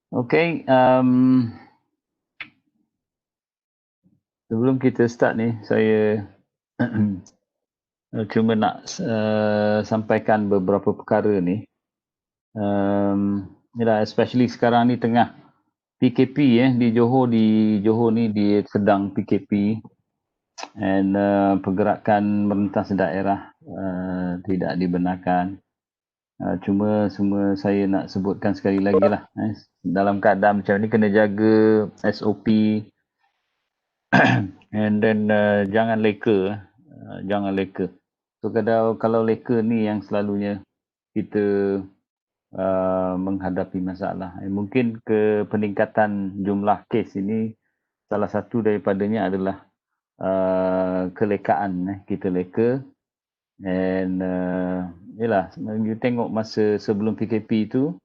Okay, sebelum kita start ni, saya cuma nak sampaikan beberapa perkara ni. Yalah, especially sekarang ni tengah PKP di Johor ni dia sedang PKP and pergerakan merentas daerah tidak dibenarkan. Cuma semua saya nak sebutkan sekali lagi lah. Dalam keadaan macam ni kena jaga SOP and then jangan leka. Jangan leka. So kalau leka ni yang selalunya kita menghadapi masalah. Mungkin peningkatan jumlah kes ini salah satu daripadanya adalah kelekaan. Kita leka and yalah, you tengok masa sebelum PKP tu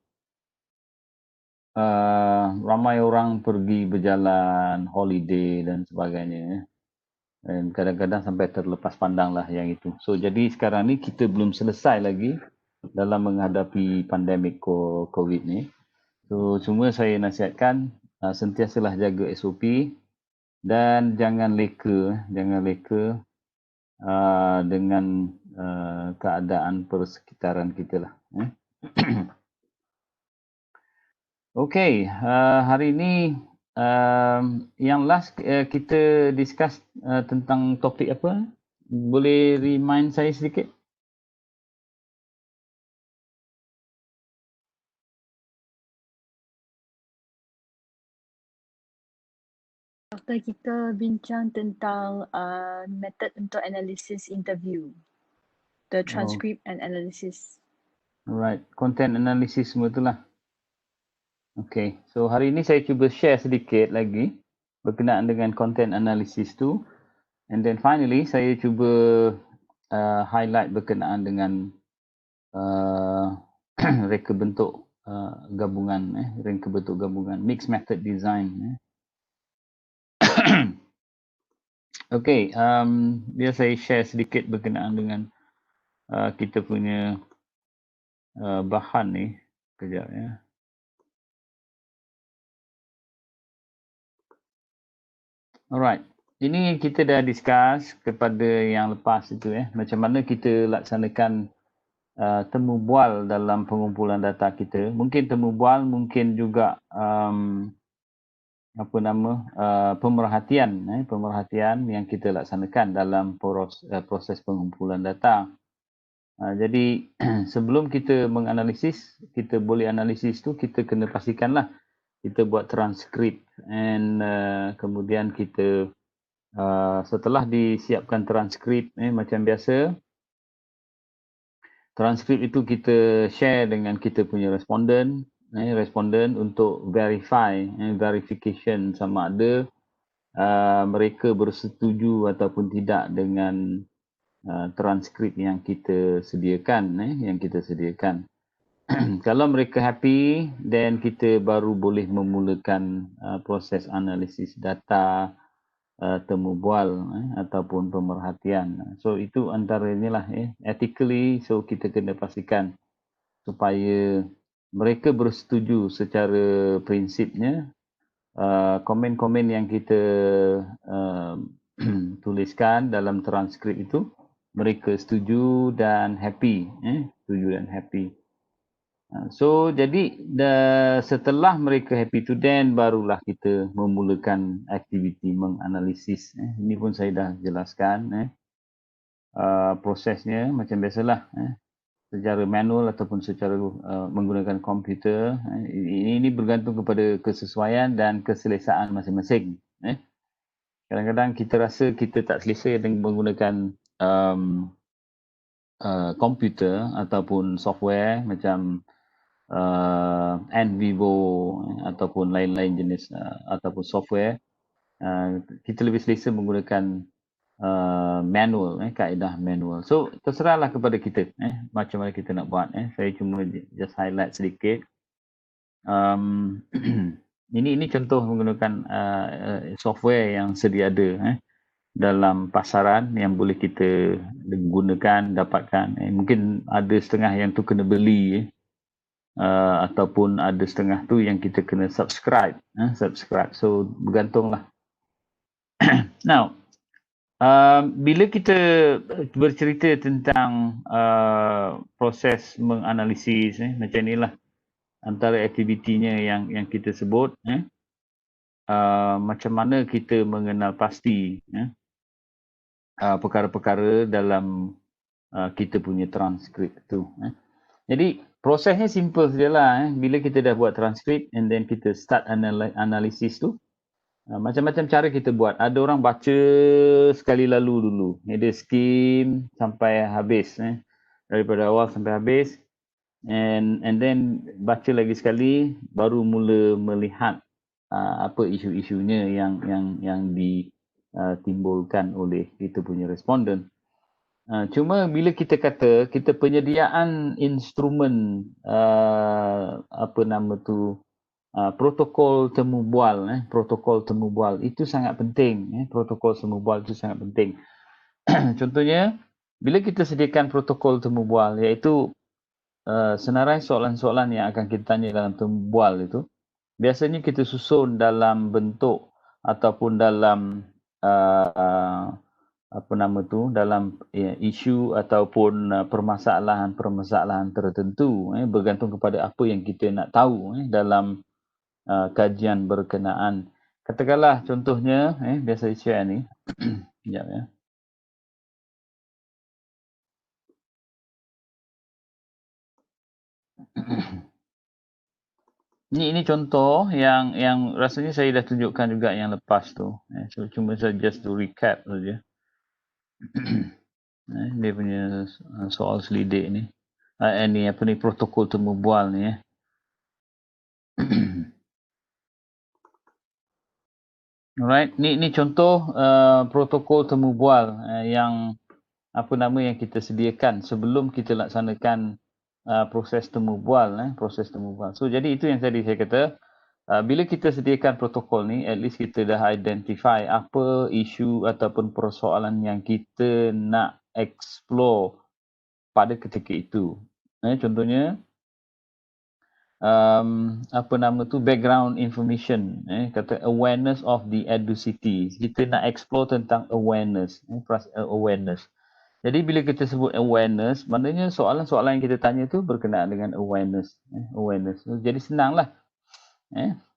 ramai orang pergi berjalan, holiday dan sebagainya. Dan kadang-kadang sampai terlepas pandang lah yang itu. So jadi sekarang ni kita belum selesai lagi dalam menghadapi pandemik COVID ni. So cuma saya nasihatkan sentiasalah jaga SOP dan jangan leka dengan keadaan persekitaran kita lah. Okay, hari ini yang last kita discuss tentang topik apa? Boleh remind saya sedikit? Doktor, kita bincang tentang method untuk analisis interview. The transcript and analysis. Alright, content analysis semua itulah. Okay, so hari ini saya cuba share sedikit lagi berkenaan dengan content analysis tu. And then finally, saya cuba highlight berkenaan dengan reka bentuk gabungan, mixed method design. Okay, biar saya share sedikit berkenaan dengan kita punya bahan ni. Kejap ya. Alright, ini kita dah discuss kepada yang lepas itu macam mana kita laksanakan temu bual dalam pengumpulan data kita. Mungkin temu bual, mungkin juga pemerhatian yang kita laksanakan dalam proses pengumpulan data. Jadi sebelum kita menganalisis, kita boleh analisis tu, kita kena pastikanlah kita buat transkrip and kemudian kita setelah disiapkan transkrip macam biasa, transkrip itu kita share dengan kita punya responden untuk verification sama ada mereka bersetuju ataupun tidak dengan transkrip yang kita sediakan. Kalau mereka happy, then kita baru boleh memulakan proses analisis data, temu bual ataupun pemerhatian. So itu antaranya lah ethically, so kita kena pastikan supaya mereka bersetuju secara prinsipnya komen-komen yang kita tuliskan dalam transkrip itu mereka setuju dan happy. So jadi setelah mereka happy to then barulah kita memulakan aktiviti menganalisis. Ini pun saya dah jelaskan prosesnya macam biasalah secara manual ataupun secara menggunakan komputer. Ini bergantung kepada kesesuaian dan keselesaan masing-masing. Kadang-kadang kita rasa kita tak selesa dengan menggunakan komputer ataupun software macam NVivo ataupun lain-lain jenis ataupun software, kita lebih selesa menggunakan manual, kaedah manual. So terserahlah kepada kita macam mana kita nak buat. Saya cuma just highlight sedikit. Ini contoh menggunakan software yang sedia ada dalam pasaran yang boleh kita gunakan, dapatkan. Mungkin ada setengah yang tu kena beli ataupun ada setengah tu yang kita kena subscribe. So bergantunglah. Now, bila kita bercerita tentang proses menganalisis, macam inilah antara aktivitinya yang kita sebut, macam mana kita mengenal pasti perkara-perkara dalam kita punya transkrip tu. Jadi prosesnya simple sajalah. Bila kita dah buat transkrip and then kita start analisis tu, macam-macam cara kita buat. Ada orang baca sekali lalu dulu. Dia skim sampai habis. Daripada awal sampai habis. And then baca lagi sekali, baru mula melihat apa isu-isunya yang ditimbulkan oleh kita punya responden. Cuma bila kita kata kita penyediaan instrumen protokol temu bual, protokol temu bual itu sangat penting. Protokol temu bual itu sangat penting. Contohnya, bila kita sediakan protokol temu bual, iaitu senarai soalan-soalan yang akan kita tanya dalam temu bual itu, biasanya kita susun dalam bentuk ataupun dalam dalam isu ataupun permasalahan tertentu, bergantung kepada apa yang kita nak tahu dalam kajian berkenaan. Katakanlah contohnya, biasa share ni. Sekejap ya. Ini contoh yang rasanya saya dah tunjukkan juga yang lepas tu. So cuma saya just to recap saja. Dia punya soal selidik ni. Ni protokol temu bual ni. Alright, ni contoh protokol temu bual yang yang kita sediakan sebelum kita laksanakan proses temu bual. So jadi itu yang tadi saya kata, bila kita sediakan protokol ni, at least kita dah identify apa isu ataupun persoalan yang kita nak explore pada ketika itu. Contohnya, background information, kata awareness of the edacity. Kita nak explore tentang awareness. Jadi bila kita sebut awareness, maknanya soalan-soalan yang kita tanya tu berkenaan dengan awareness. Jadi senanglah.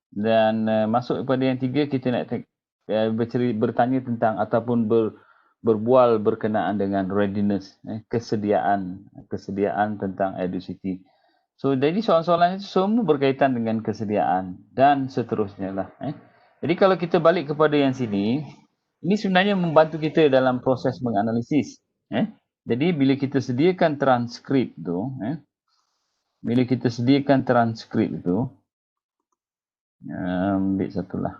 Dan masuk kepada yang tiga, kita nak bertanya tentang ataupun berbual berkenaan dengan readiness, kesediaan tentang edacity. So jadi soalan-soalan itu semua berkaitan dengan kesediaan dan seterusnya lah. Jadi kalau kita balik kepada yang sini, ini sebenarnya membantu kita dalam proses menganalisis. Jadi bila kita sediakan transkrip tu, ambil satulah.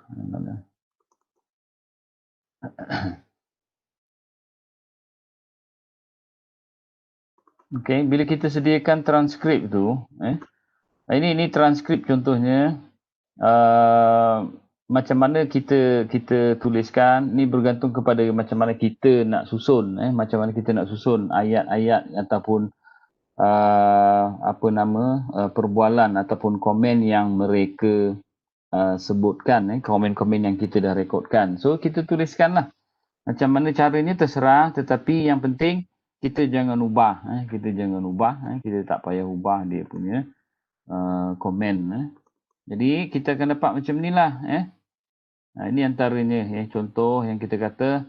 Okay, bila kita sediakan transkrip tu, ini transkrip contohnya, macam mana kita tuliskan, ni bergantung kepada macam mana kita nak susun, ayat-ayat ataupun perbualan ataupun komen yang mereka sebutkan, komen-komen yang kita dah rekodkan. So kita tuliskanlah. Macam mana caranya terserah, tetapi yang penting kita jangan ubah. Kita tak payah ubah dia punya komen. Jadi kita akan dapat macam inilah. Ini antaranya contoh yang kita kata.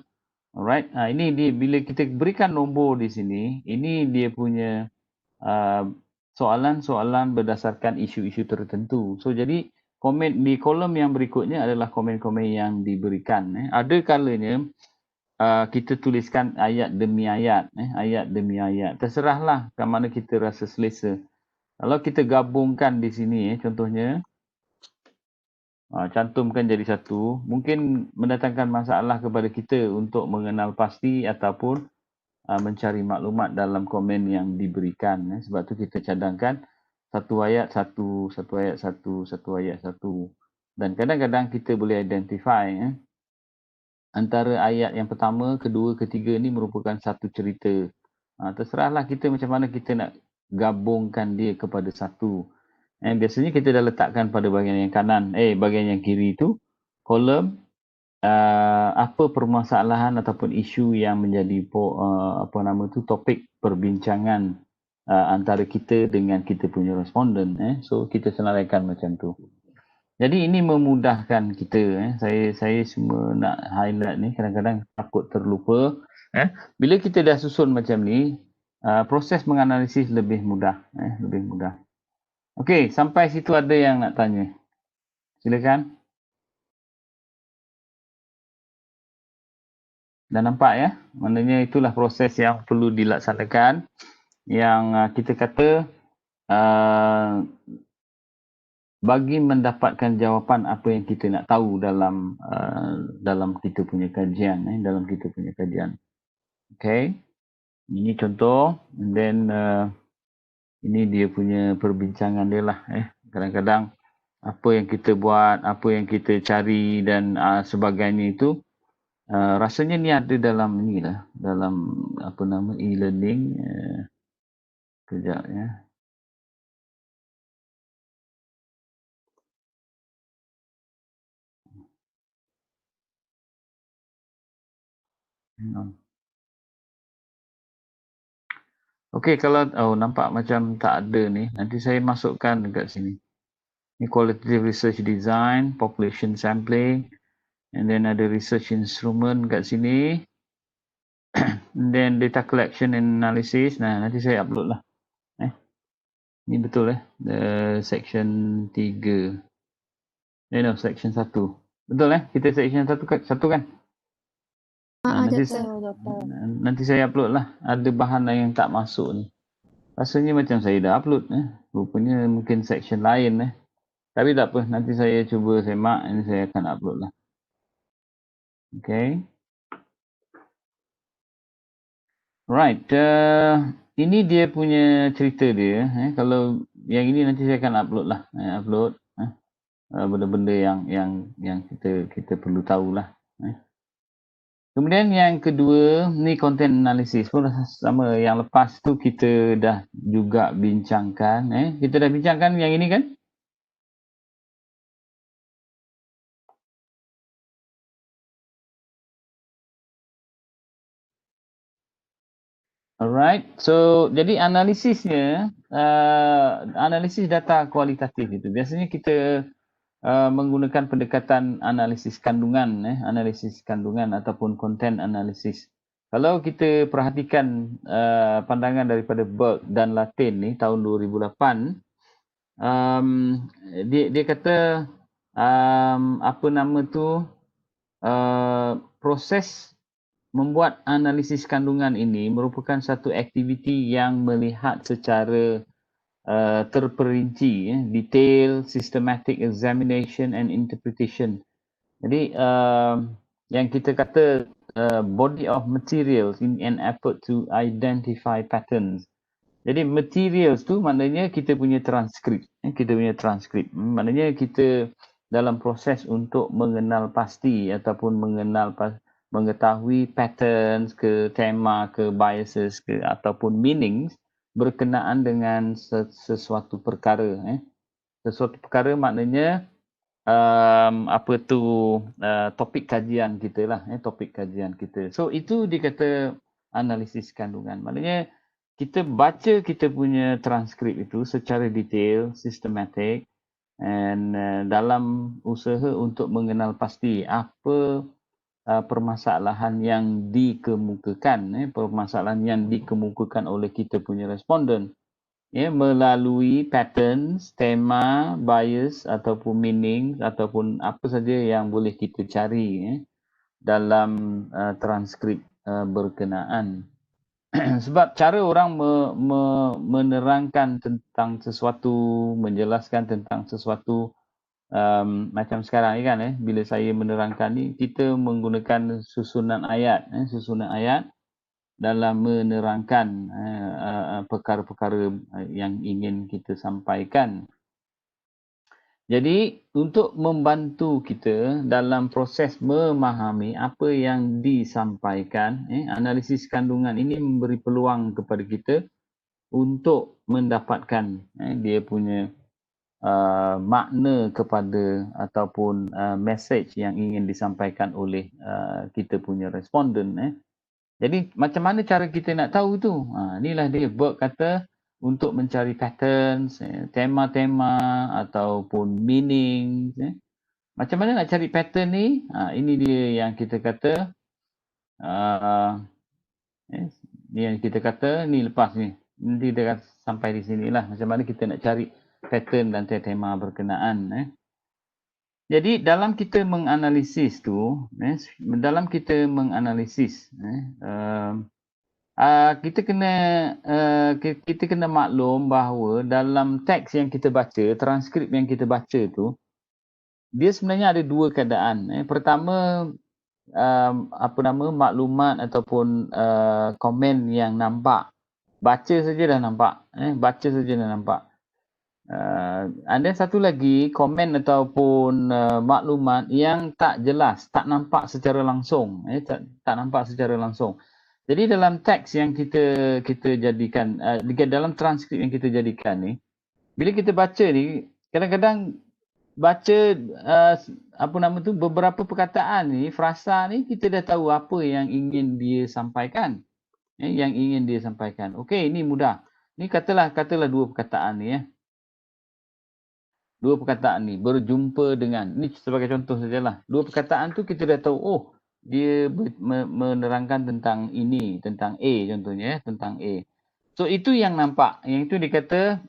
Alright, ini dia, bila kita berikan nombor di sini, ini dia punya soalan-soalan berdasarkan isu-isu tertentu. So jadi komen di kolom yang berikutnya adalah komen-komen yang diberikan. Ada kalanya kita tuliskan ayat demi ayat. Terserahlah ke mana kita rasa selesa. Kalau kita gabungkan di sini, contohnya, cantumkan jadi satu, mungkin mendatangkan masalah kepada kita untuk mengenal pasti ataupun mencari maklumat dalam komen yang diberikan. Sebab tu kita cadangkan satu ayat satu. Dan kadang-kadang kita boleh identify antara ayat yang pertama, kedua, ketiga ni merupakan satu cerita. Terserahlah kita macam mana kita nak gabungkan dia kepada satu. Biasanya kita dah letakkan pada bahagian yang kanan, bahagian yang kiri itu kolom apa permasalahan ataupun isu yang menjadi topik perbincangan antara kita dengan kita punya responden. So kita senaraikan macam tu. Jadi ini memudahkan kita. Saya semua nak highlight ni, kadang-kadang takut terlupa. Bila kita dah susun macam ni, proses menganalisis lebih mudah. Lebih mudah. Okey, sampai situ ada yang nak tanya. Silakan. Dah nampak ya? Maknanya itulah proses yang perlu dilaksanakan. Yang kita kata bagi mendapatkan jawapan apa yang kita nak tahu dalam kita punya kajian. Dalam kita punya kajian. Okay. Ini contoh. And then ini dia punya perbincangan dia lah. Kadang-kadang apa yang kita buat, apa yang kita cari dan sebagainya itu rasanya ni ada dalam ni lah, dalam e-learning. Kejap ya. Okey, kalau nampak macam tak ada ni, nanti saya masukkan dekat sini. Ni qualitative research design, population sampling, and then ada research instrument kat sini. And then data collection and analysis. Nah, nanti saya upload lah. Ni betul section 3. No, section 1. Betul kita section 1 kan? Nanti saya upload lah. Ada bahan yang tak masuk ni. Rasanya macam saya dah upload. Rupanya mungkin section lain. Tapi tak apa. Nanti saya cuba semak. Ini saya akan upload lah. Okay. Right. Ini dia punya cerita dia. Kalau yang ini nanti saya akan upload lah. Upload. Benda-benda yang kita perlu tahulah. Kemudian yang kedua, ni content analysis pun sama. Yang lepas tu kita dah juga bincangkan. Kita dah bincangkan yang ini kan? Alright. So, jadi analisisnya, analisis data kualitatif itu. Biasanya kita menggunakan pendekatan analisis kandungan, analisis kandungan ataupun content analysis. Kalau kita perhatikan pandangan daripada Burke dan Latin ni tahun 2008, dia kata proses membuat analisis kandungan ini merupakan satu aktiviti yang melihat secara terperinci, detail, systematic examination and interpretation. Jadi yang kita kata body of materials in an effort to identify patterns. Jadi materials tu maknanya kita punya transkrip. Maknanya kita dalam proses untuk mengenal pasti ataupun mengetahui patterns ke tema ke biases ke ataupun meanings berkenaan dengan sesuatu perkara. Sesuatu perkara maknanya topik kajian kita lah. Topik kajian kita. So itu dikata analisis kandungan. Maknanya kita baca kita punya transkrip itu secara detail, sistematik and dalam usaha untuk mengenal pasti apa permasalahan yang dikemukakan, permasalahan yang dikemukakan oleh kita punya responden, melalui patterns, tema, bias ataupun meaning ataupun apa saja yang boleh kita cari dalam transkrip berkenaan. Sebab cara orang menerangkan tentang sesuatu, menjelaskan tentang sesuatu, macam sekarang ni kan, bila saya menerangkan ni, kita menggunakan susunan ayat dalam menerangkan perkara-perkara yang ingin kita sampaikan. Jadi untuk membantu kita dalam proses memahami apa yang disampaikan, analisis kandungan ini memberi peluang kepada kita untuk mendapatkan dia punya makna kepada ataupun message yang ingin disampaikan oleh kita punya responden. Jadi macam mana cara kita nak tahu tu? Inilah dia Burke kata untuk mencari patterns, tema-tema ataupun meaning. Macam mana nak cari pattern ni? Ini dia yang kita kata ni yang kita kata ni lepas ni. Nanti kita akan sampai di sinilah. Macam mana kita nak cari pattern dan tema berkenaan. Jadi dalam kita menganalisis tu, kita kena maklum bahawa dalam teks yang kita baca, transkrip yang kita baca tu, dia sebenarnya ada dua keadaan. Pertama, maklumat ataupun komen yang nampak. Baca saja dah nampak. And then satu lagi, komen ataupun maklumat yang tak jelas, tak nampak secara langsung. Tak nampak secara langsung. Jadi dalam teks yang kita jadikan, dalam transkrip yang kita jadikan ni, bila kita baca ni, kadang-kadang baca beberapa perkataan ni, frasa ni, kita dah tahu apa yang ingin dia sampaikan. Okey, ini mudah. Ni katalah dua perkataan ni. Dua perkataan ni, berjumpa dengan, ni sebagai contoh sajalah. Dua perkataan tu kita dah tahu, dia menerangkan tentang ini, tentang A contohnya, tentang A. So itu yang nampak, yang itu dikata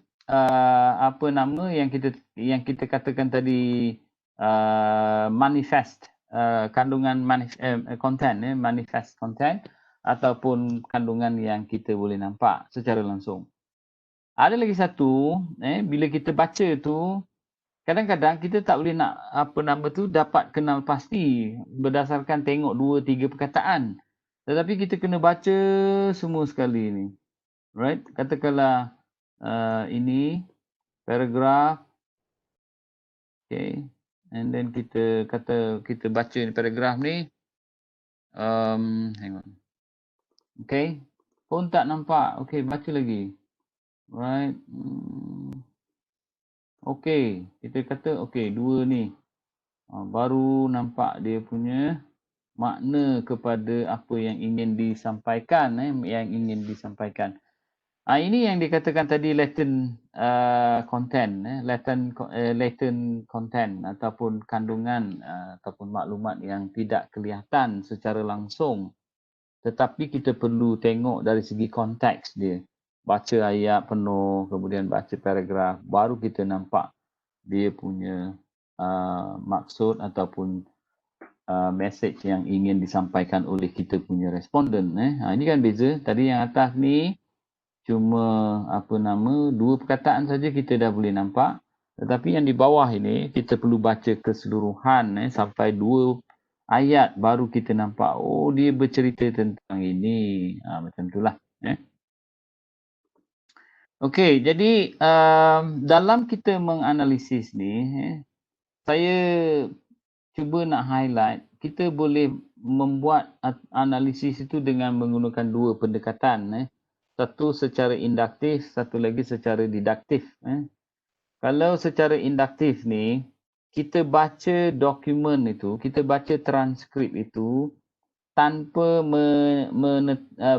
yang kita katakan tadi manifest, kandungan content, manifest content ataupun kandungan yang kita boleh nampak secara langsung. Ada lagi satu, bila kita baca tu, kadang-kadang kita tak boleh nak dapat kenal pasti berdasarkan tengok 2-3 perkataan. Tetapi kita kena baca semua sekali ni. Right? Katakanlah ini paragraf. Okay. And then kita baca ni paragraf ni. Hang on. Okay. Pun tak nampak. Okay, baca lagi. Right. Okey, kita kata dua ni. Baru nampak dia punya makna kepada apa yang ingin disampaikan. Ini yang dikatakan tadi latent content. Latent content ataupun kandungan ataupun maklumat yang tidak kelihatan secara langsung. Tetapi kita perlu tengok dari segi konteks dia. Baca ayat penuh, kemudian baca paragraf, baru kita nampak dia punya maksud ataupun message yang ingin disampaikan oleh kita punya responden. Ini kan beza. Tadi yang atas ni cuma dua perkataan saja kita dah boleh nampak. Tetapi yang di bawah ini kita perlu baca keseluruhan sampai 2 ayat baru kita nampak. Dia bercerita tentang ini. Macam itulah. Okey, jadi dalam kita menganalisis ni, saya cuba nak highlight, kita boleh membuat analisis itu dengan menggunakan dua pendekatan. Satu secara induktif, satu lagi secara didaktif. Kalau secara induktif ni, kita baca dokumen itu, kita baca transkrip itu, tanpa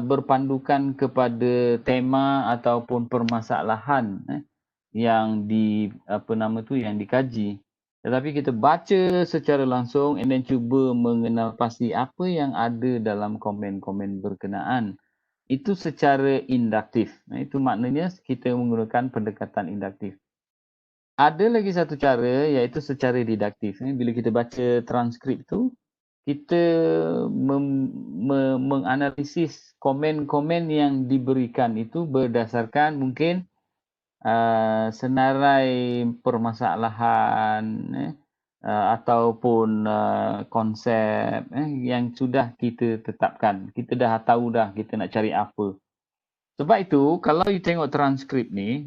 berpandukan kepada tema ataupun permasalahan yang dikaji. Tetapi kita baca secara langsung and then cuba mengenal pasti apa yang ada dalam komen-komen berkenaan. Itu secara induktif. Itu maknanya kita menggunakan pendekatan induktif. Ada lagi satu cara iaitu secara didaktif. Bila kita baca transkrip tu, kita menganalisis komen-komen yang diberikan itu berdasarkan mungkin senarai permasalahan ataupun konsep yang sudah kita tetapkan. Kita dah tahu dah kita nak cari apa. Sebab itu kalau you tengok transkrip ni,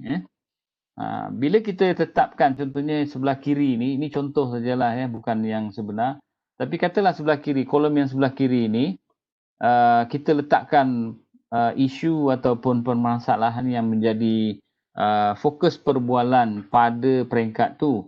bila kita tetapkan contohnya sebelah kiri ni, ini contoh sajalah bukan yang sebenar. Tapi katalah sebelah kiri, kolom yang sebelah kiri ni, kita letakkan isu ataupun permasalahan yang menjadi fokus perbualan pada peringkat tu.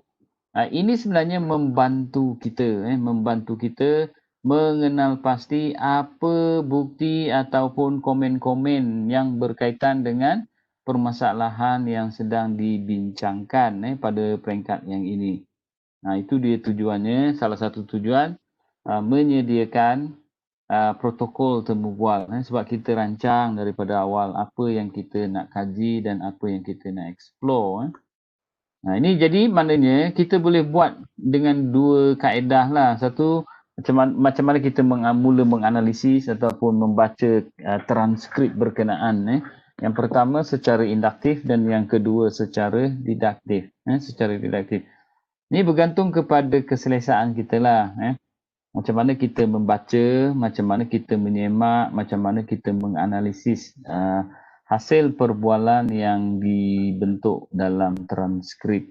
Ini sebenarnya membantu kita mengenal pasti apa bukti ataupun komen-komen yang berkaitan dengan permasalahan yang sedang dibincangkan pada peringkat yang ini. Itu dia tujuannya, salah satu tujuan menyediakan protokol temu bual sebab kita rancang daripada awal apa yang kita nak kaji dan apa yang kita nak explore. Ini jadi maknanya kita boleh buat dengan dua kaedah lah. Satu, macam mana kita mula menganalisis ataupun membaca transkrip berkenaan. Yang pertama secara induktif dan yang kedua secara didaktif. Ini bergantung kepada keselesaan kita lah. Macam mana kita membaca, macam mana kita menyemak, macam mana kita menganalisis hasil perbualan yang dibentuk dalam transkrip.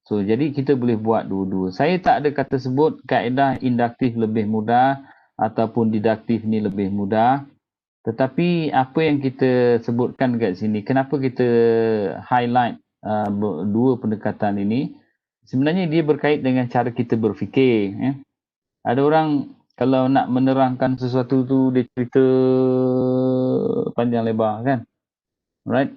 So, jadi kita boleh buat dua-dua. Saya tak ada kata sebut kaedah induktif lebih mudah ataupun didaktif ni lebih mudah. Tetapi apa yang kita sebutkan kat sini, kenapa kita highlight dua pendekatan ini, sebenarnya dia berkait dengan cara kita berfikir. Ada orang kalau nak menerangkan sesuatu tu dia cerita panjang lebar kan. Right?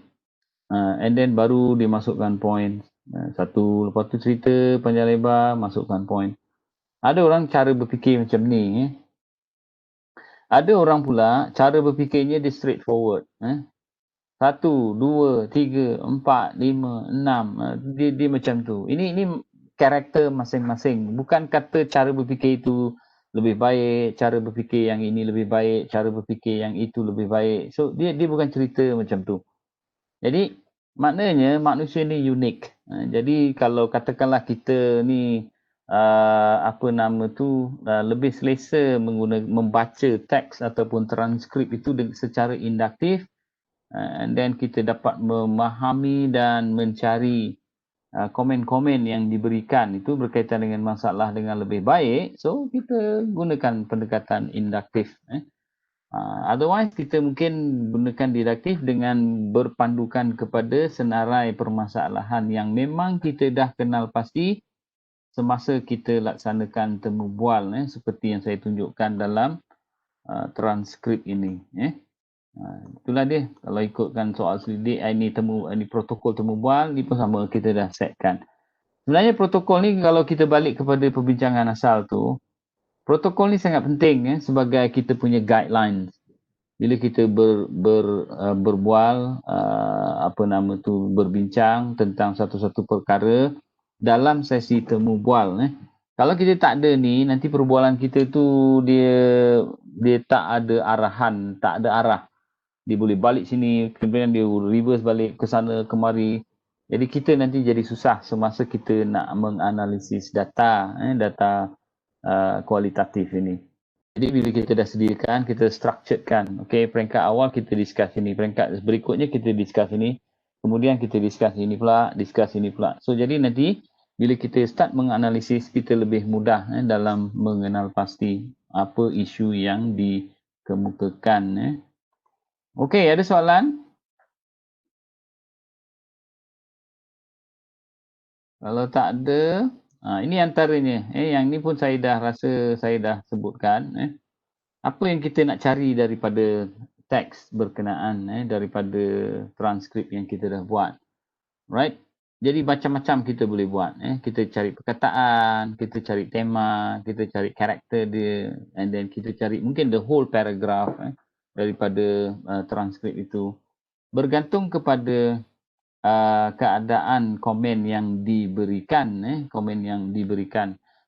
And then baru dia masukkan point. Satu lepas tu cerita panjang lebar, masukkan point. Ada orang cara berfikir macam ni. Ada orang pula cara berfikirnya dia straightforward. 1, 2, 3, 4, 5, 6. Dia macam tu. Ini karakter masing-masing. Bukan kata cara berfikir itu lebih baik, cara berfikir yang ini lebih baik, cara berfikir yang itu lebih baik. So dia bukan cerita macam tu. Jadi maknanya manusia ni unik. Jadi kalau katakanlah kita ni lebih selesa membaca teks ataupun transkrip itu secara induktif, and then kita dapat memahami dan mencari komen-komen yang diberikan itu berkaitan dengan masalah dengan lebih baik, so kita gunakan pendekatan induktif. Otherwise kita mungkin gunakan didaktif dengan berpandukan kepada senarai permasalahan yang memang kita dah kenal pasti semasa kita laksanakan temu bual, seperti yang saya tunjukkan dalam transkrip ini. Itulah dia. Kalau ikutkan soal selidik, ini protokol temu bual, ni pun sama kita dah setkan. Sebenarnya protokol ni kalau kita balik kepada perbincangan asal tu, protokol ni sangat penting sebagai kita punya guidelines. Bila kita berbual, berbincang tentang satu-satu perkara dalam sesi temu bual. Kalau kita tak ada ni, nanti perbualan kita tu dia tak ada arahan, tak ada arah. Dia boleh balik sini, kemudian dia reverse balik ke sana kemari. Jadi kita nanti jadi susah semasa kita nak menganalisis data kualitatif ini. Jadi bila kita dah sediakan, kita structurekan. Okay, peringkat awal kita discuss ini, peringkat berikutnya kita discuss ini, kemudian kita discuss ini pula. So jadi nanti bila kita start menganalisis, kita lebih mudah dalam mengenal pasti apa isu yang dikemukakan. Okey, ada soalan? Kalau tak ada, ini antaranya. Yang ni pun saya dah rasa saya dah sebutkan. Apa yang kita nak cari daripada teks berkenaan, daripada transkrip yang kita dah buat. Right? Jadi macam-macam kita boleh buat. Kita cari perkataan, kita cari tema, kita cari karakter dia, and then kita cari mungkin the whole paragraph daripada transkrip itu. Bergantung kepada keadaan komen yang diberikan.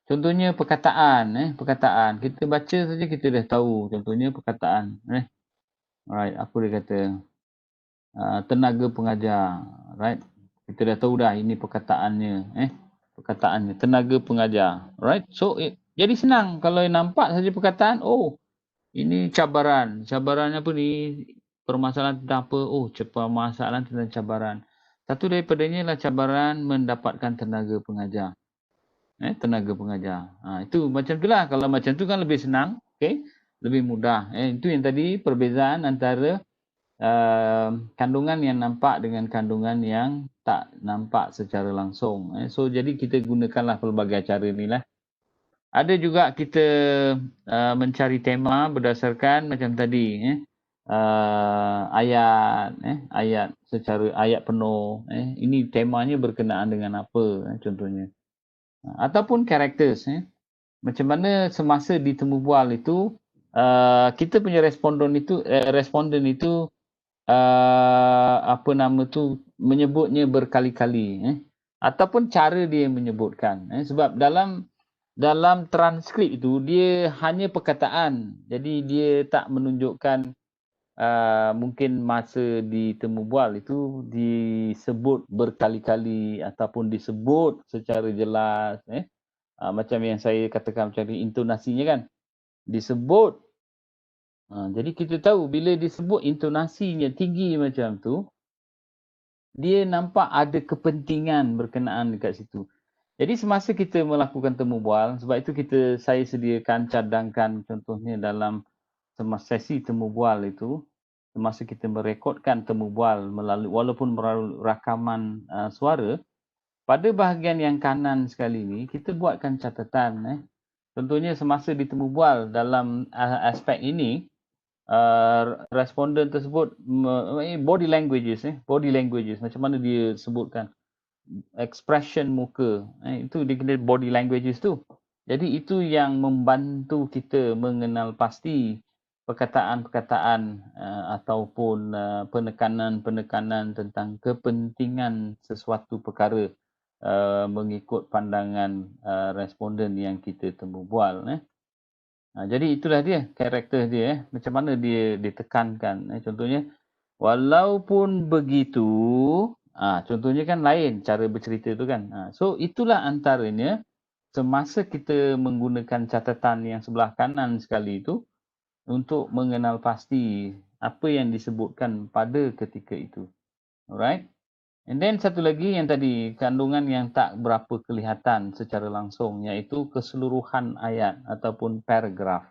Contohnya perkataan. Kita baca saja kita dah tahu. Contohnya perkataan. Alright, apa dia kata? Tenaga pengajar. Right? Kita dah tahu dah ini perkataannya. Perkataannya. Tenaga pengajar. Right? So, jadi senang. Kalau nampak saja perkataan, oh, ini cabaran. Cabaran apa ni? Permasalahan tentang apa? Oh, permasalahan tentang cabaran. Satu daripadanya adalah cabaran mendapatkan tenaga pengajar. Tenaga pengajar. Itu macam itulah. Kalau macam tu kan lebih senang. Okay? Lebih mudah. Itu yang tadi perbezaan antara kandungan yang nampak dengan kandungan yang tak nampak secara langsung. So jadi kita gunakanlah pelbagai cara ni lah. Ada juga kita mencari tema berdasarkan macam tadi, ayat secara ayat penuh. Ini temanya berkenaan dengan apa, contohnya. Ataupun characters. Macam mana semasa di temu bual itu, kita punya responden itu apa nama tu, menyebutnya berkali-kali. Ataupun cara dia menyebutkan. Sebab dalam transkrip itu dia hanya perkataan. Jadi dia tak menunjukkan mungkin masa di temu bual itu disebut berkali-kali ataupun disebut secara jelas. Macam yang saya katakan macam ni, intonasinya kan disebut. Jadi kita tahu bila disebut intonasinya tinggi macam tu, dia nampak ada kepentingan berkenaan dekat situ. Jadi semasa kita melakukan temu bual, sebab itu saya sediakan cadangkan contohnya dalam semasa sesi temu bual itu, semasa kita merekodkan temu bual walaupun melalui rakaman suara, pada bahagian yang kanan sekali ni kita buatkan catatan. Contohnya semasa di temu bual dalam aspek ini, responden tersebut body languages macam mana dia sebutkan expression muka, itu dia kena body languages tu. Jadi itu yang membantu kita mengenal pasti perkataan-perkataan ataupun penekanan-penekanan tentang kepentingan sesuatu perkara mengikut pandangan responden yang kita temu bual. Jadi itulah dia, karakter dia. Macam mana dia ditekankan. Contohnya, walaupun begitu, contohnya kan lain cara bercerita tu kan. So itulah antaranya semasa kita menggunakan catatan yang sebelah kanan sekali itu untuk mengenal pasti apa yang disebutkan pada ketika itu. Alright? And then satu lagi yang tadi, kandungan yang tak berapa kelihatan secara langsung, iaitu keseluruhan ayat ataupun paragraf.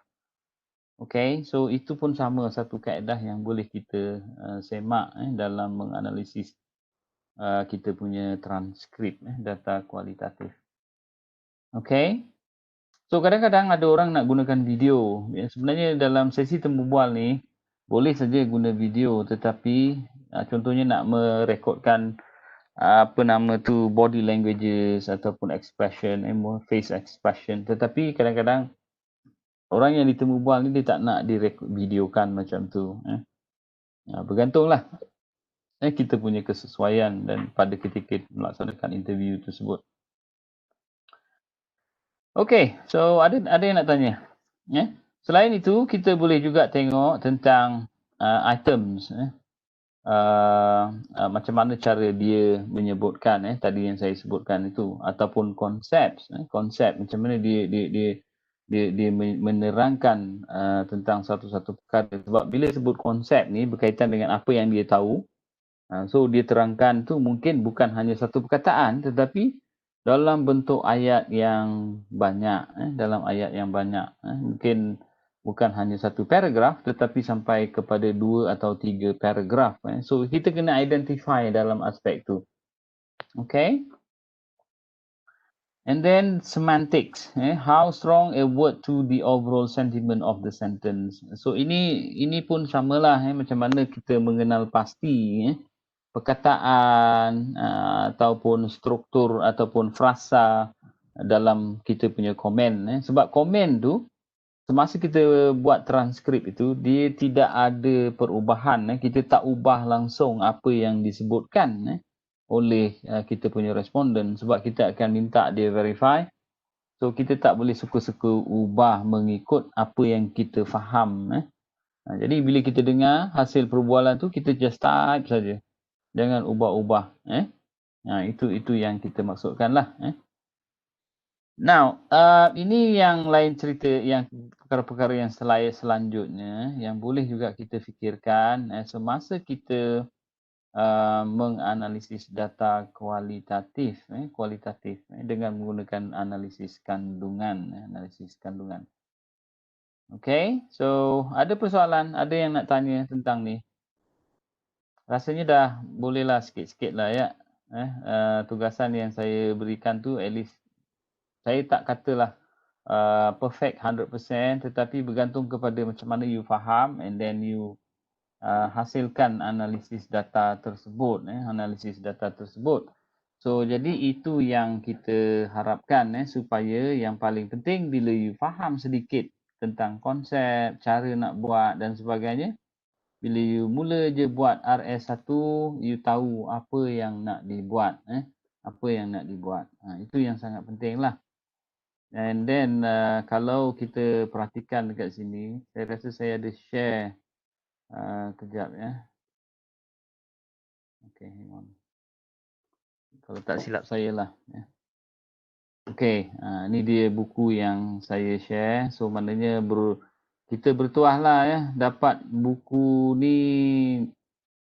Okay, so itu pun sama satu kaedah yang boleh kita semak dalam menganalisis kita punya transkrip data kualitatif. Okay, so kadang-kadang ada orang nak gunakan video. Sebenarnya dalam sesi temu bual ni boleh saja guna video, tetapi contohnya nak merekodkan apa nama tu body languages ataupun expression, face expression, tetapi kadang-kadang orang yang ditemu bual ni dia tak nak videokan macam tu. Bergantunglah kita punya kesesuaian dan pada ketika melaksanakan interview tersebut. Okay, so ada yang nak tanya? Selain itu, kita boleh juga tengok tentang items. Macam mana cara dia menyebutkan tadi yang saya sebutkan itu, ataupun konsep macam mana dia menerangkan tentang satu-satu perkara. Sebab bila sebut konsep ni berkaitan dengan apa yang dia tahu, so dia terangkan tu mungkin bukan hanya satu perkataan, tetapi dalam bentuk ayat yang banyak. Mungkin bukan hanya satu paragraf, tetapi sampai kepada 2 atau 3 paragraf. So kita kena identify dalam aspek tu. Okay. And then semantics, how strong a word to the overall sentiment of the sentence. So ini pun samalah, macam mana kita mengenal pasti perkataan ataupun struktur ataupun frasa dalam kita punya komen. Sebab komen tu semasa kita buat transkrip itu dia tidak ada perubahan. Kita tak ubah langsung apa yang disebutkan oleh kita punya responden, sebab kita akan minta dia verify. So kita tak boleh suka-suka ubah mengikut apa yang kita faham. Jadi bila kita dengar hasil perbualan tu, kita just type saja. Jangan ubah-ubah. Itu yang kita maksudkan lah. Now, ini yang lain cerita, yang perkara-perkara yang selanjutnya yang boleh juga kita fikirkan semasa kita menganalisis data kualitatif dengan menggunakan analisis kandungan. Okay, so ada persoalan, ada yang nak tanya tentang ni? rasanya dah bolehlah sikit-sikit lah ya. Tugasan yang saya berikan tu at least saya tak katalah perfect 100%, tetapi bergantung kepada macam mana you faham and then you hasilkan analisis data tersebut. So jadi itu yang kita harapkan supaya yang paling penting bila you faham sedikit tentang konsep, cara nak buat dan sebagainya, bila you mula je buat RS1, you tahu apa yang nak dibuat. Itu yang sangat penting lah. And then kalau kita perhatikan dekat sini, saya rasa saya ada share kejap ya. Okay, hang on. Kalau tak silap saya lah. Okay, ni dia buku yang saya share. So maknanya kita bertuah lah ya, dapat buku ni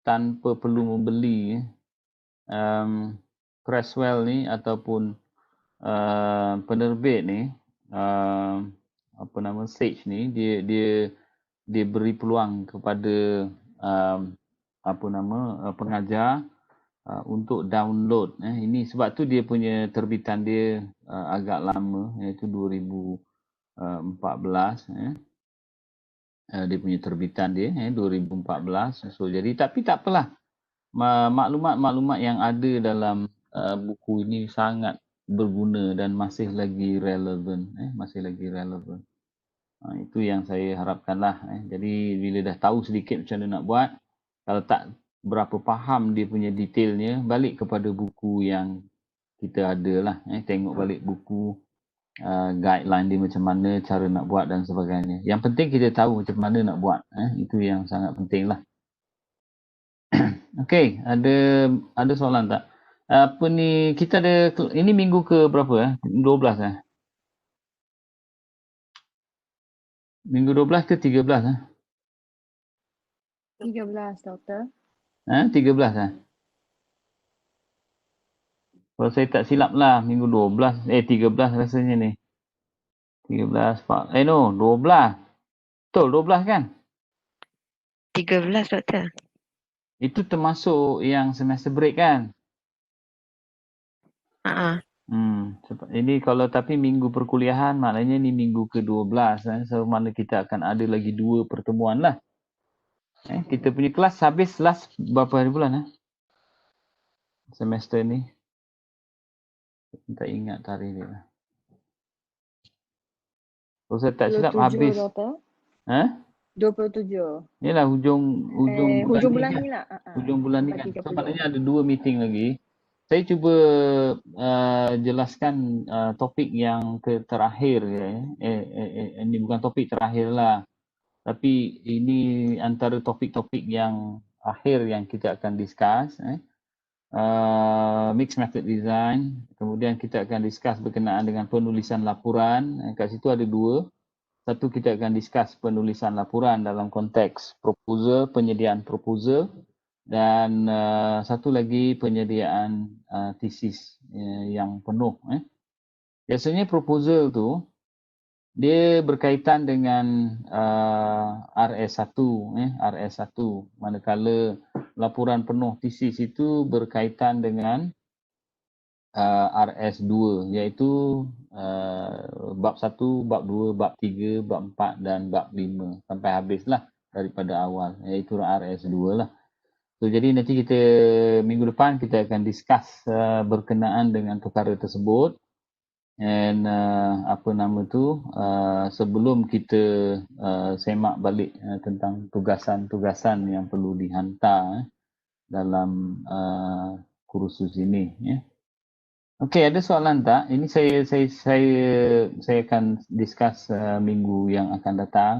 tanpa perlu membeli. Presswell ni ataupun penerbit ni, apa nama, Sage ni, dia beri peluang kepada apa nama, pengajar untuk download. Ini sebab tu dia punya terbitan dia agak lama, iaitu 2014. Dia punya terbitan dia 2014. So jadi tapi tak apalah. Maklumat-maklumat yang ada dalam buku ini sangat berguna dan masih lagi relevan. Itu yang saya harapkanlah. Jadi bila dah tahu sedikit macam mana nak buat, kalau tak berapa faham dia punya detailnya, balik kepada buku yang kita ada lah. Tengok balik buku, guideline dia macam mana, cara nak buat dan sebagainya. Yang penting kita tahu macam mana nak buat. Itu yang sangat penting lah. Okey, ada soalan tak? Apa ni, kita ada, ini minggu ke berapa 12 Minggu 12 ke 13 13, Doktor. 13 Kalau saya tak silap lah, minggu 12, 13 rasanya ni. 13, no, 12. Betul, 12 kan? 13, Doktor. Itu termasuk yang semester break kan? Ini kalau tapi minggu perkuliahan, maknanya ni minggu ke-12. So mana kita akan ada lagi 2 pertemuan lah. Kita punya kelas habis last berapa hari bulan semester ni? Tak ingat tarikh dia lah. Kalau saya tak silap habis. 27. Yalah hujung bulan ni lah. Hujung bulan ni kan. So maknanya ada 2 meeting lagi. Saya cuba jelaskan topik yang terakhir ini bukan topik terakhir lah. Tapi ini antara topik-topik yang akhir yang kita akan discuss. Mixed method design. Kemudian kita akan discuss berkenaan dengan penulisan laporan. Kat situ ada 2. Satu, kita akan discuss penulisan laporan dalam konteks proposal, penyediaan proposal, dan satu lagi penyediaan tesis yang penuh. Biasanya proposal tu dia berkaitan dengan RS1, manakala laporan penuh tesis itu berkaitan dengan RS2, iaitu bab 1, bab 2, bab 3, bab 4 dan bab 5 sampai habislah daripada awal, iaitu RS2 lah. So jadi nanti kita minggu depan kita akan discuss berkenaan dengan perkara tersebut. And sebelum kita semak balik tentang tugasan-tugasan yang perlu dihantar dalam kursus ini. Okey, ada soalan tak? Ini saya akan discuss minggu yang akan datang.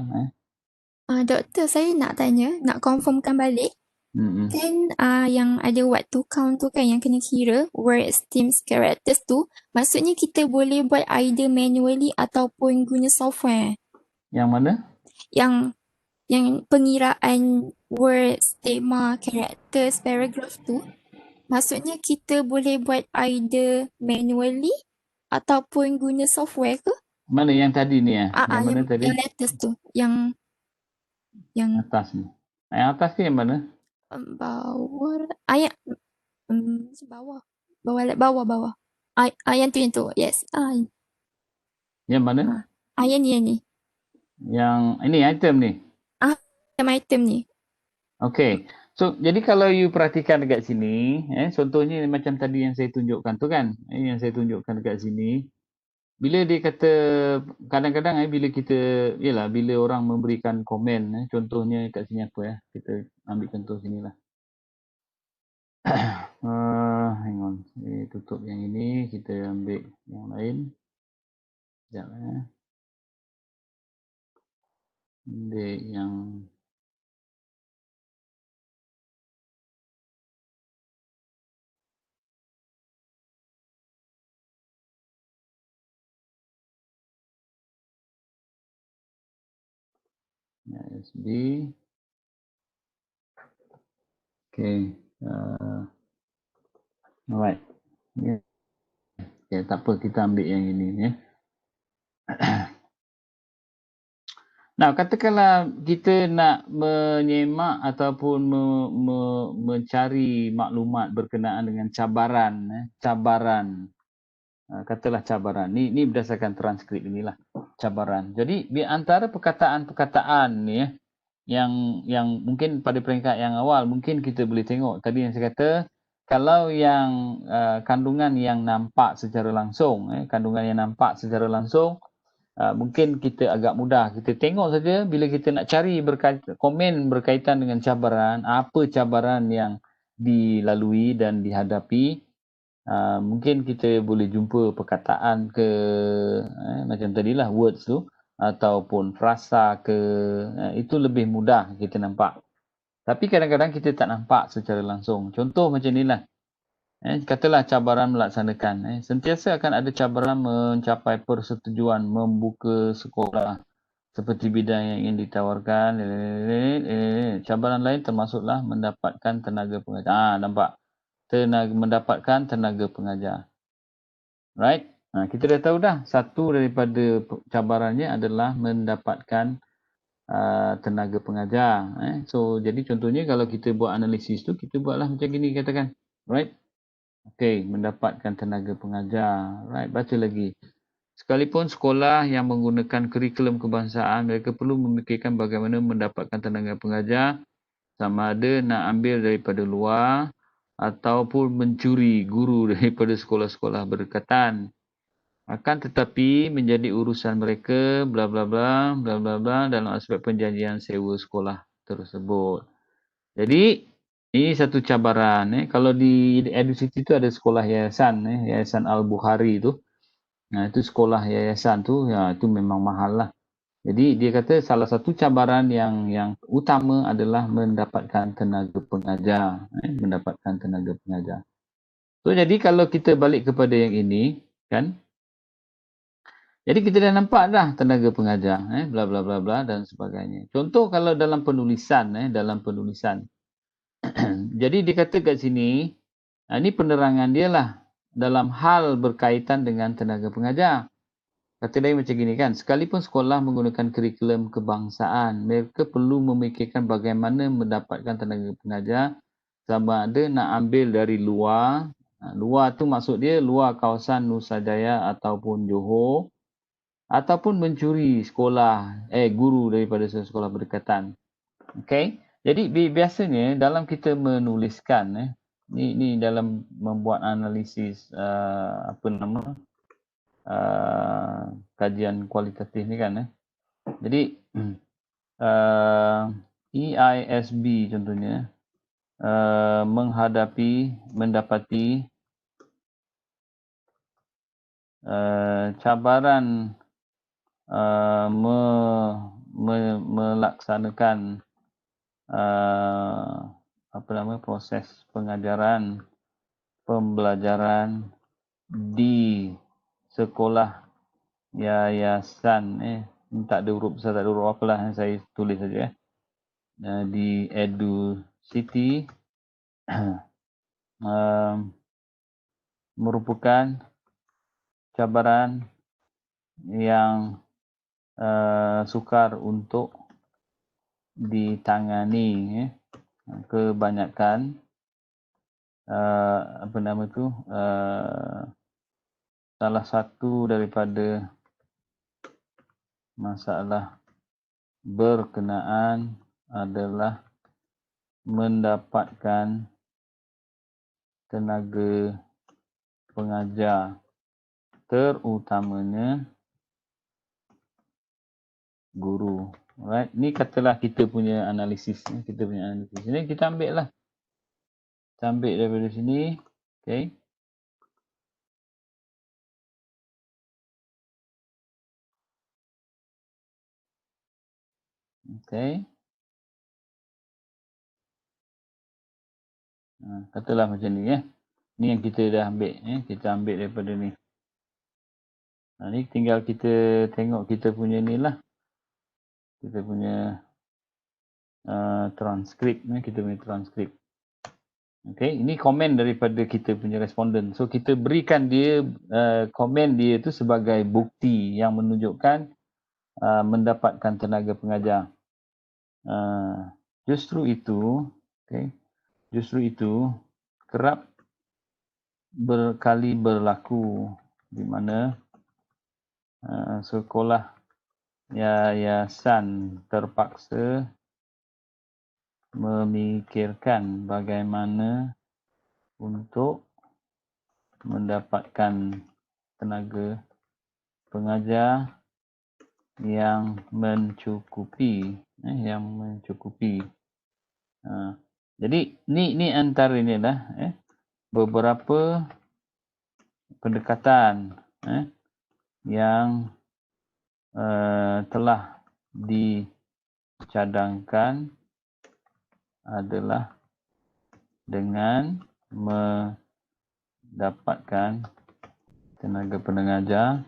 Doktor, saya nak tanya, nak confirmkan balik. Kan yang ada what to count tu kan, yang kena kira words, themes, characters tu, maksudnya kita boleh buat either manually ataupun guna software. Yang mana? Yang pengiraan words, tema, characters, paragraph tu, maksudnya kita boleh buat either manually ataupun guna software ke? Mana yang tadi ni Yang mana tadi? Yang latest tu, yang atas ni. Yang atas ni yang mana? Bawah. Ayat. Bawah. Bawah. Yang tu. Yes. Yang mana? Yang ni. Yang ini item ni. Yang item ni. Okay. So, jadi kalau you perhatikan dekat sini, contohnya macam tadi yang saya tunjukkan tu kan, yang saya tunjukkan dekat sini, bila dia kata, kadang-kadang bila kita, yelah, bila orang memberikan komen, contohnya kat sini apa ya, kita ambil contoh sini lah. Hang on, tutup yang ini, kita ambil yang lain. Sekejap ambil yang SB. Okay. Alright. Yeah. Okay, tak apa, kita ambil yang ini ya. Nah, katakanlah kita nak menyemak ataupun mencari maklumat berkenaan dengan cabaran. Katalah cabaran. Ni berdasarkan transkrip inilah cabaran. Jadi di antara perkataan-perkataan ni yang mungkin pada peringkat yang awal mungkin kita boleh tengok tadi yang saya kata, kalau yang kandungan yang nampak secara langsung, mungkin kita agak mudah. Kita tengok saja bila kita nak cari komen berkaitan dengan cabaran, apa cabaran yang dilalui dan dihadapi, mungkin kita boleh jumpa perkataan ke macam tadilah words tu ataupun frasa ke, itu lebih mudah kita nampak. Tapi kadang-kadang kita tak nampak secara langsung. Contoh macam inilah. Katalah cabaran melaksanakan. Sentiasa akan ada cabaran mencapai persetujuan membuka sekolah seperti bidang yang ingin ditawarkan. Cabaran lain termasuklah mendapatkan tenaga pengajar. Nampak? Mendapatkan tenaga pengajar. Right? Kita dah tahu dah. Satu daripada cabarannya adalah mendapatkan tenaga pengajar. So, jadi contohnya kalau kita buat analisis tu, kita buatlah macam gini katakan. Right? Okay, mendapatkan tenaga pengajar. Right, baca lagi. Sekalipun sekolah yang menggunakan kurikulum kebangsaan, mereka perlu memikirkan bagaimana mendapatkan tenaga pengajar, sama ada nak ambil daripada luar ataupun mencuri guru daripada sekolah-sekolah berdekatan. Akan tetapi menjadi urusan mereka bla bla bla bla bla bla dalam aspek perjanjian sewa sekolah tersebut. Jadi ini satu cabaran. Kalau di EduCity tu ada sekolah yayasan, Yayasan Al-Bukhari tu. Itu sekolah yayasan tu, itu memang mahal lah. Jadi dia kata salah satu cabaran yang utama adalah mendapatkan tenaga pengajar. Mendapatkan tenaga pengajar. So jadi kalau kita balik kepada yang ini, kan? Jadi kita dah nampak dah tenaga pengajar, bla bla bla bla dan sebagainya. Contoh kalau dalam penulisan, jadi dia kata kat sini, ini penerangan dia lah dalam hal berkaitan dengan tenaga pengajar. Kata lain macam gini kan, sekalipun sekolah menggunakan kurikulum kebangsaan, mereka perlu memikirkan bagaimana mendapatkan tenaga pengajar sama ada nak ambil dari luar. Luar tu maksud dia luar kawasan Nusajaya ataupun Johor, ataupun mencuri sekolah, guru daripada sekolah berdekatan. Okay. Jadi biasanya dalam kita menuliskan, ni dalam membuat analisis kajian kualitatif ni kan. Jadi EISB contohnya mendapati cabaran melaksanakan proses pengajaran pembelajaran di sekolah yayasan, tak ada huruf besar, tak ada huruf apalah, saya tulis saja di EduCity merupakan cabaran yang sukar untuk ditangani. kebanyakan salah satu daripada masalah berkenaan adalah mendapatkan tenaga pengajar, terutamanya guru. Alright, ni katalah kita punya analisis. Ini kita ambil lah. Kita ambil daripada sini. Okay. Okay. Katalah macam ni ya. Ni yang kita dah ambil. Kita ambil daripada ni. Ni tinggal kita tengok kita punya ni lah. Kita punya transkrip. Kita punya transkrip. Okay. Ini komen daripada kita punya responden. So kita berikan dia komen dia tu sebagai bukti yang menunjukkan mendapatkan tenaga pengajar. Justru itu kerap berkali berlaku di mana sekolah yayasan terpaksa memikirkan bagaimana untuk mendapatkan tenaga pengajar yang mencukupi. Jadi ni antaranya lah beberapa pendekatan yang telah dicadangkan adalah dengan mendapatkan tenaga pengajar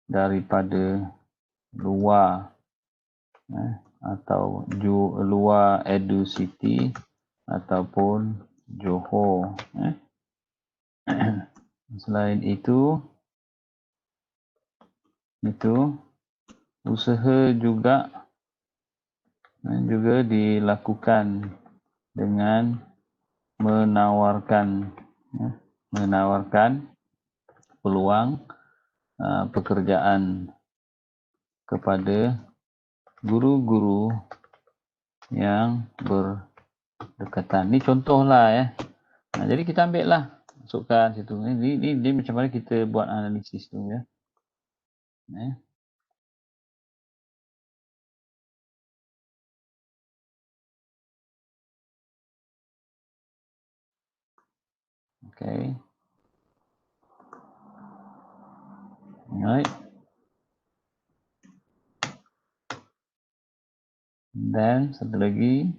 daripada luar atau luar EduCity ataupun Johor. Selain itu usaha juga dilakukan dengan menawarkan peluang pekerjaan kepada guru-guru yang berdekatan. Ni contohlah ya. Jadi kita ambil lah, masukkan situ. Ini macam mana kita buat analisis tu ya. Okay. Alright. Dan satu lagi.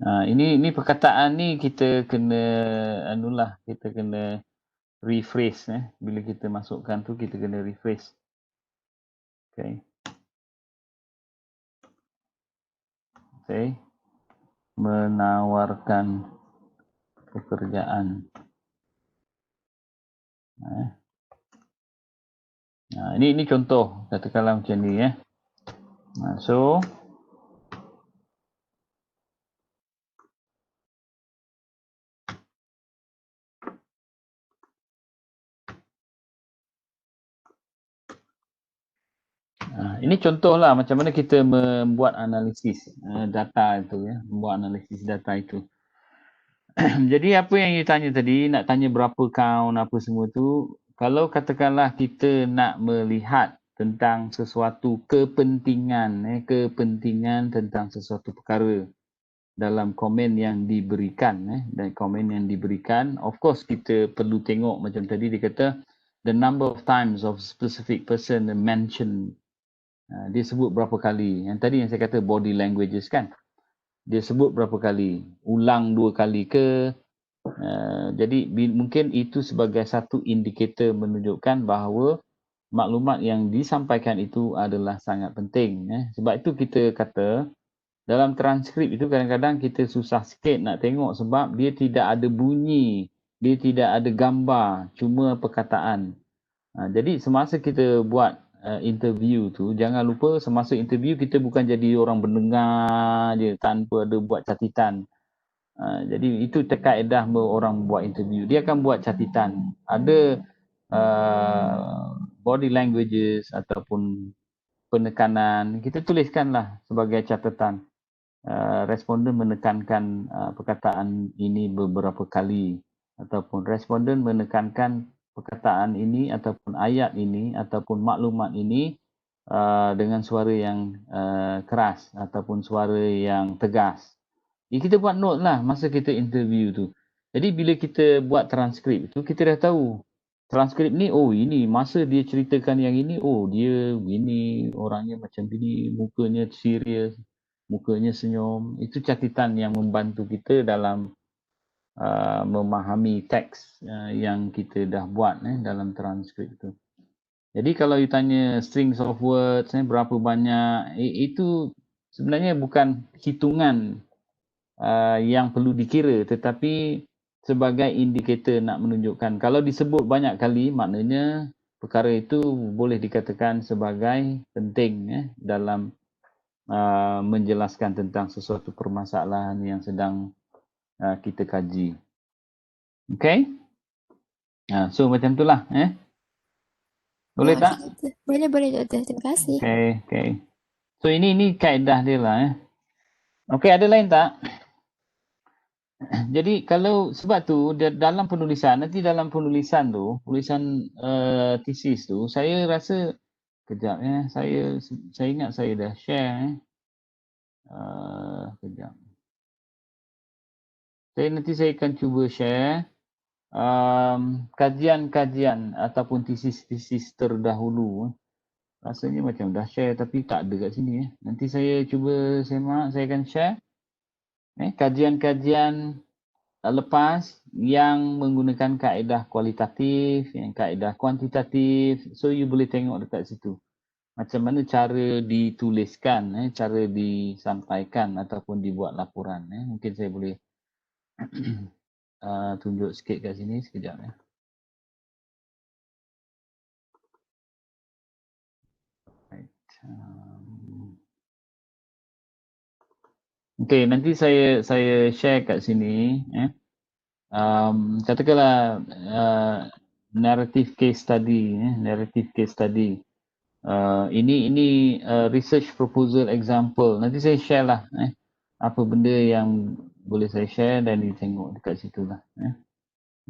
Ini perkataan ni kita kena kita kena rephrase bila kita masukkan tu kita kena rephrase. Okay. Menawarkan pekerjaan. Ini contoh katakanlah macam ni ya. So ini contohlah macam mana kita membuat analisis data itu ya, membuat analisis data itu. Jadi apa yang you tanya tadi, nak tanya berapa count apa semua tu, kalau katakanlah kita nak melihat tentang sesuatu kepentingan tentang sesuatu perkara dalam komen yang diberikan dan komen yang diberikan, of course kita perlu tengok macam tadi dia kata the number of times of specific person mentioned. Dia sebut berapa kali. Yang tadi yang saya kata body languages kan. Dia sebut berapa kali. Ulang 2 kali ke. Jadi mungkin itu sebagai satu indikator menunjukkan bahawa maklumat yang disampaikan itu adalah sangat penting. Sebab itu kita kata dalam transkrip itu kadang-kadang kita susah sikit nak tengok sebab dia tidak ada bunyi. Dia tidak ada gambar. Cuma perkataan. Jadi semasa kita buat interview tu, jangan lupa semasa interview kita bukan jadi orang pendengar je tanpa ada buat catatan. Jadi itu kaedah orang buat interview. Dia akan buat catatan. Ada body languages ataupun penekanan, kita tuliskanlah sebagai catatan. Responden menekankan perkataan ini beberapa kali ataupun responden menekankan perkataan ini ataupun ayat ini ataupun maklumat ini dengan suara yang keras ataupun suara yang tegas. Kita buat note lah masa kita interview tu. Jadi bila kita buat transkrip tu, kita dah tahu. Transkrip ni, oh ini masa dia ceritakan yang ini, oh dia ini orangnya macam ini, mukanya serius, mukanya senyum. Itu catatan yang membantu kita dalam memahami teks yang kita dah buat dalam transkrip tu. Jadi kalau you tanya strings of words, berapa banyak, itu sebenarnya bukan hitungan yang perlu dikira, tetapi sebagai indikator nak menunjukkan. Kalau disebut banyak kali, maknanya perkara itu boleh dikatakan sebagai penting dalam menjelaskan tentang sesuatu permasalahan yang sedang kita kaji. Okay? So macam itulah. Boleh tak? Boleh doktor. Terima kasih. Okay. So ini kaedah dia lah. Okay, ada lain tak? Jadi kalau sebab tu dalam penulisan, nanti dalam penulisan tu, tulisan thesis tu, saya rasa kejap saya ingat saya dah share kejap. Nanti saya akan cuba share kajian-kajian ataupun thesis terdahulu. Rasanya macam dah share tapi tak ada kat sini. Nanti saya cuba semak, saya akan share kajian-kajian lepas yang menggunakan kaedah kualitatif, yang kaedah kuantitatif. So you boleh tengok dekat situ. Macam mana cara dituliskan, cara disampaikan ataupun dibuat laporan. Mungkin saya boleh tunjuk sikit kat sini sekejap. Okay, nanti saya share kat sini. Katakanlah narrative case study. Ini research proposal example. Nanti saya share lah apa benda yang boleh saya share dan ditengok dekat situ lah.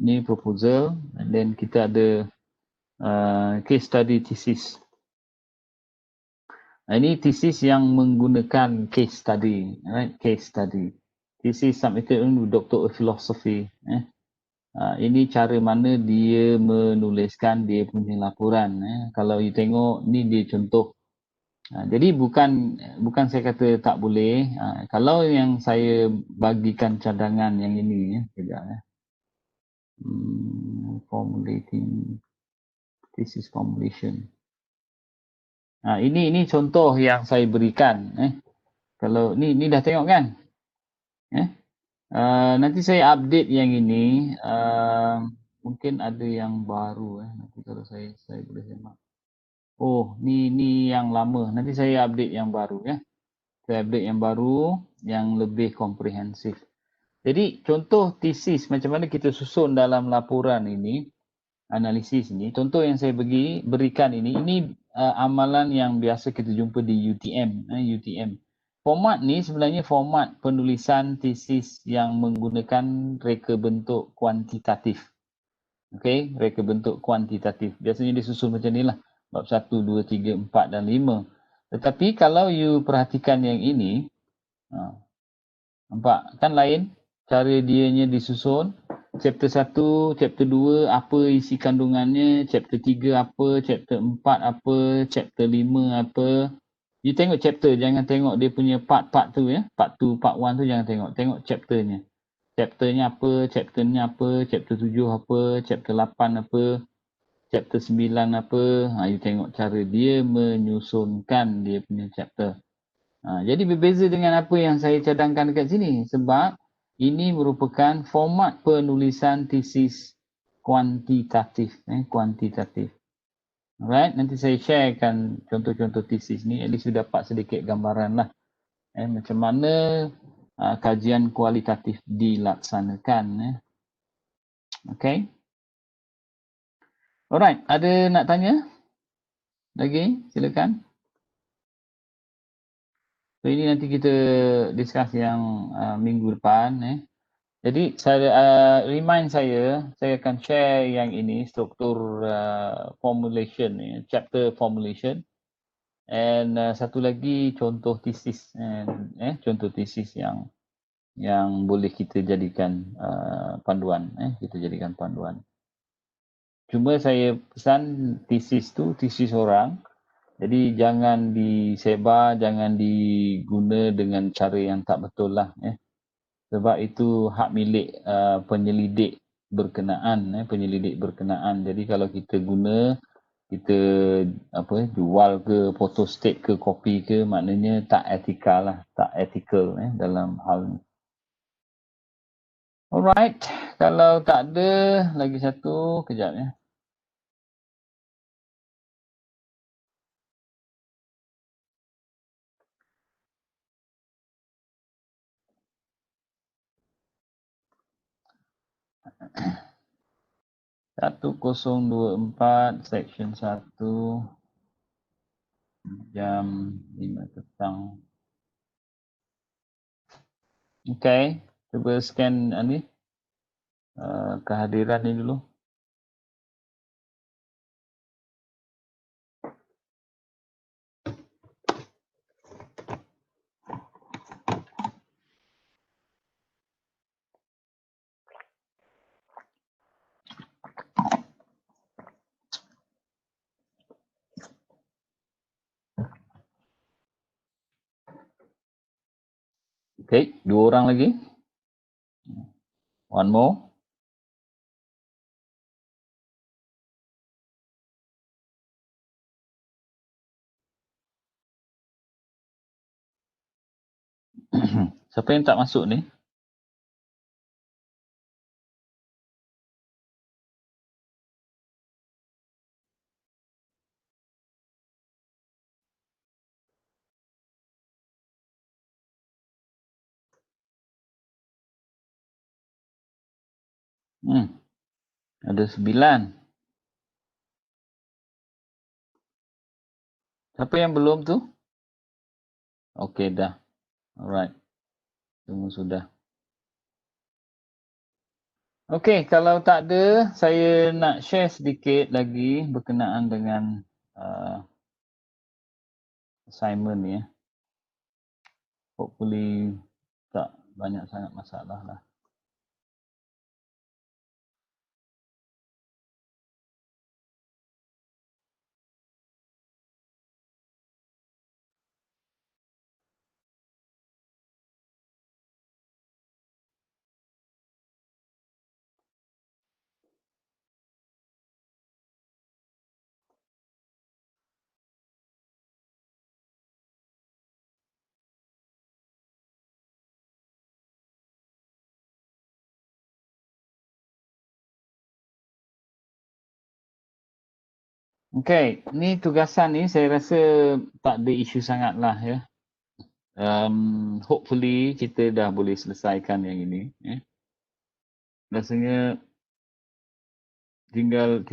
Ini proposal and then kita ada case study thesis. Ini thesis yang menggunakan case study, right? Case study. Thesis submitted oleh Doctor of Philosophy. Ini cara mana dia menuliskan dia punya laporan. Kalau you tengok, ni dia contoh. Jadi bukan saya kata tak boleh. Kalau yang saya bagikan cadangan yang ini, sekejap. Formulating thesis formulation. Ini contoh yang saya berikan. Kalau ni dah tengok kan? Nanti saya update yang ini. Mungkin ada yang baru. Nanti kalau saya boleh semak. Oh, ni yang lama. Nanti saya update yang baru. Saya update yang baru yang lebih komprehensif. Jadi contoh tesis macam mana kita susun dalam laporan ini, analisis ini. Contoh yang saya berikan ini amalan yang biasa kita jumpa di UTM. Format ni sebenarnya format penulisan tesis yang menggunakan reka bentuk kuantitatif. Okay, reka bentuk kuantitatif. Biasanya disusun macam ni lah. Bab 1, 2, 3, 4 dan 5. Tetapi kalau you perhatikan yang ini, nampak kan lain cara dianya disusun. Chapter 1, chapter 2 apa isi kandungannya, chapter 3 apa, chapter 4 apa, chapter 5 apa. You tengok chapter, jangan tengok dia punya part-part tu Part 2, part 1 tu jangan tengok. Tengok chapternya. Chapternya apa, chapternya apa, chapter 7 apa, chapter 8 apa, chapter 9 apa. You tengok cara dia menyusunkan dia punya chapter. Jadi berbeza dengan apa yang saya cadangkan dekat sini. Sebab ini merupakan format penulisan tesis kuantitatif. Kuantitatif. Alright, nanti saya sharekan contoh-contoh tesis ni, at least you dapat sedikit gambaran lah. Macam mana kajian kualitatif dilaksanakan. Okay. Alright, ada nak tanya? Lagi? Silakan. So ini nanti kita discuss yang minggu depan. Jadi saya remind saya akan share yang ini struktur formulation, chapter formulation, and satu lagi contoh tesis, contoh tesis yang boleh kita jadikan panduan, kita jadikan panduan. Cuma saya pesan tesis tu tesis orang, jadi jangan disebar, jangan diguna dengan cara yang tak betul lah. Sebab itu hak milik penyelidik berkenaan, penyelidik berkenaan. Jadi kalau kita guna, kita jual ke, photostat ke, copy ke, maknanya tak etikal lah, tak ethical dalam hal ni. Alright, kalau tak ada lagi satu, kejap ya. Satu 1024 section 1 jam 5 petang. Okay, cuba scan ni kehadiran ni dulu. Okay, 2 orang lagi. One more. Siapa yang tak masuk ni? Ada 9. Siapa yang belum tu? Okay, dah. Alright. Semua sudah. Okay, kalau tak ada, saya nak share sedikit lagi berkenaan dengan assignment ni. Hopefully tak banyak sangat masalah lah. Okay, ni tugasan ni saya rasa tak ada isu sangat lah ya. Hopefully kita dah boleh selesaikan yang ini. Rasanya tinggal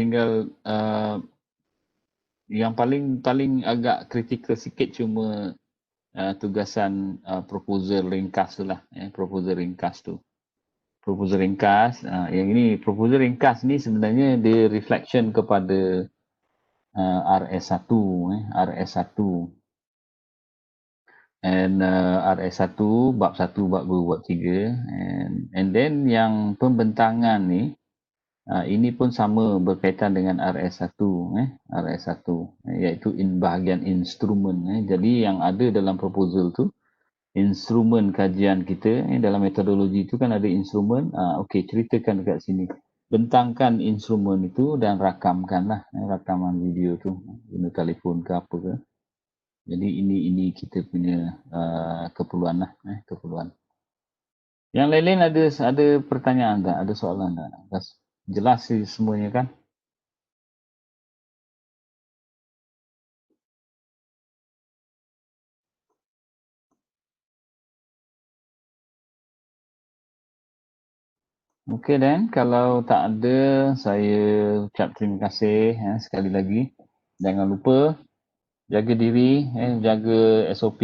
yang paling agak kritikal sikit cuma tugasan proposal ringkas tu lah. Proposal ringkas tu. Proposal ringkas, yang ini proposal ringkas ni sebenarnya dia reflection kepada RS1, RS1. And RS1 bab 1, bab 2, bab 3, and then yang pembentangan ni ini pun sama berkaitan dengan RS1, RS1 iaitu bahagian instrumen. Jadi yang ada dalam proposal tu instrumen kajian kita, dalam metodologi itu kan ada instrumen. Okey, ceritakan dekat sini, bentangkan instrumen itu dan rakamkanlah rakaman video tu guna telefon ke apa ke. Jadi ini kita punya keperluan lah, keperluan. Yang lain-lain ada pertanyaan tak? Ada soalan tak? Jelas semuanya kan? Okey dan kalau tak ada, saya ucap terima kasih sekali lagi. Jangan lupa jaga diri, jaga SOP,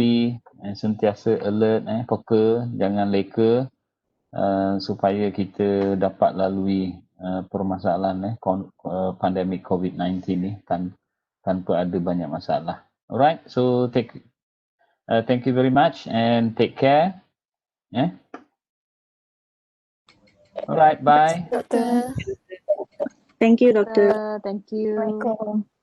sentiasa alert, fokus, jangan leka, supaya kita dapat lalui permasalahan pandemik COVID-19 ni tanpa ada banyak masalah. Alright, so thank you very much and take care. Alright, bye. Doktor. Thank you, Doktor. Thank you. Assalamualaikum.